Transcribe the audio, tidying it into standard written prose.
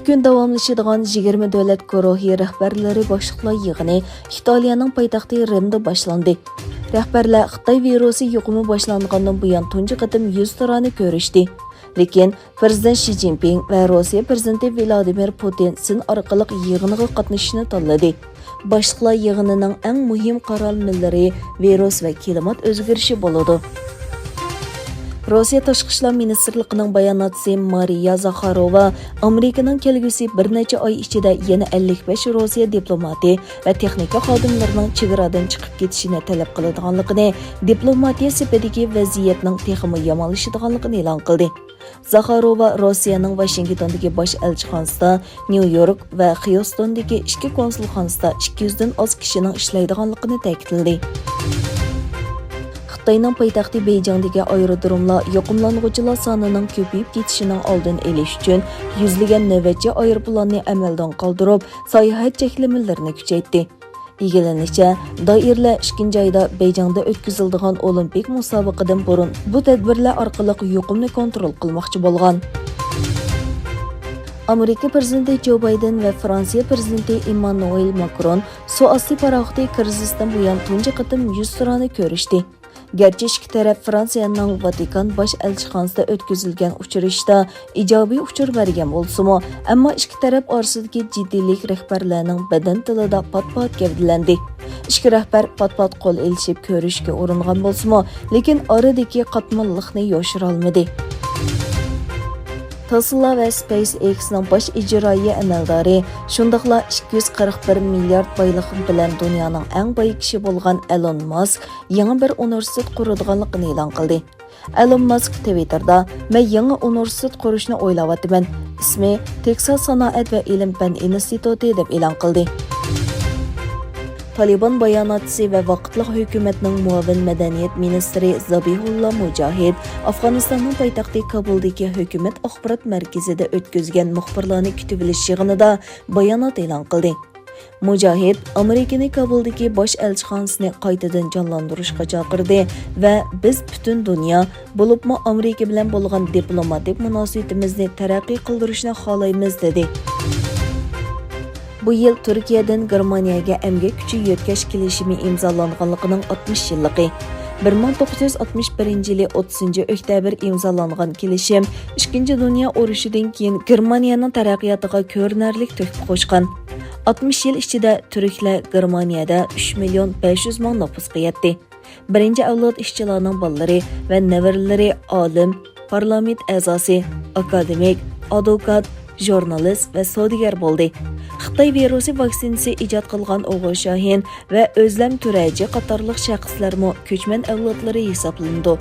kun davomlashadigan 20 döwlet gۇرۇھى rəhbərləri başlıqlar yığını İtaliyanın paytaxtı Rimda bashlandı. Rəhbərlər Xitay ۋىرۇسى يۇقۇمى bashlanğandan bۇyan tۇنجى قېتىم يۈزتۇرانە كۆرۈشتى. Лېكин Президент Ши Цзиньпин va Rossiya Prezidenti Vladimir Putin Sin orqali yig'iniga qatnashishni tanladi. Başlıqlar yig'inining eng muhim qarorlari virus va klimat o'zgarishi bo'ladi. Rossiya Tashqi ishlar ministrligining bayonotchisi Mariya Zakharova Amerikaning kelgusi bir necha oy ichida yana 55 Rossiya diplomatı va texnika xodimlarining chegaradan chiqib ketishini talab qiladiganligini, diplomatiya sepidagi vaziyatning texmi yomonlashadiganligini e'lon qildi. Zakharova Rossiyaning Washingtondagi bosh elchixonasida, Nyu-York va Houstondagi ikki konsulxonasida 200 dan oz kishining ishlaydiganligini ta'kidladi. Xitayning paytaxti Beyjingdagi aerodromlar yuqumlanuvchilar sonining ko'payib ketishining oldini olish uchun yuzlagan navbatchi aeroplanni amaldan qoldirib, sayohat cheklamalarini kuchaytirdi. Egilanishicha, doirlar 2 oyda Beyjingda o'tkaziladigan olimpik musobaqadan burun bu tadbirlar orqali yuqumni kontrol qilmoqchi bo'lgan. Amerika prezidenti Joe Biden va Fransiya prezidenti Emmanuel Macron suvosti paroxti krizisdan buyon tunji qatim yuzturani ko'rishdi. Gerçi ikki taraf Fransiyaning Vatikan bosh elchixonasida o'tkazilgan uchrashishda ijobiy uchur bergan bo'lsa-mu, ammo ikki taraf orasidagi jiddiylik rahbarlarning badan tilida pat-pat gavdalandi. Ikki rahbar pat-pat qo'l elishib ko'rishga uringan bo'lsa-mu, lekin oradagi qatmanlikni yoshira olmadi. Tesla ve SpaceX'ning bosh ijroiya amaldori, shundaqla 241 milliard boylik bilan dunyoning eng boy kishi bo'lgan Elon Musk yangi bir universitet quradiganligini e'lon qildi. Elon Musk Twitterda "Men yangi universitet qurishni o'ylayapman. Ismi Texas sanoat va ilm-fan instituti" deb e'lon qildi. Taliban bayonotchisi va vaqtli hukumatning muavin madaniyat ministri Zabihullah Mujahid Afg'onistonning poytaxti Kabuldagi hukumat axborot markazida o'tkazgan muxbirlarni kutib olish yig'inida bayonot e'lon qildi. Mujahid Amerikaning Kabuldagi bosh elchixonasini qaytadan jonlantirishga chaqirdi va biz butun dunyo, bo'libmi Amerika bilan bo'lgan diplomatik munosabatimizni taraqqiy qildirishni xohlaymiz dedi. Bu yil Turkiyadan Germaniyaga emgak kuchi yetkash kelishimi imzolanganligining 60 yilligi. 1961 yili 30 oktyabr imzolangan kelishim 2 dunyo urushidan keyin Germaniyaning taraqqiyotiga ko'rinarli tuhfa qo'shgan. 60 yil ichida turklar Germaniyada 3 million 500 ming nüfusga yetdi. Birinchi avlod ishchilarning bolalari va nevaralari olim, parlament a'zosi, akademik, advokat, jurnalist va savdogar bo'ldi. Xitay virusi vaksinasi ijod qilgan o'g'il Shohin va O'zlam Turaji qatorliq shaxslarmo ko'chman avlodlari hisoblandi.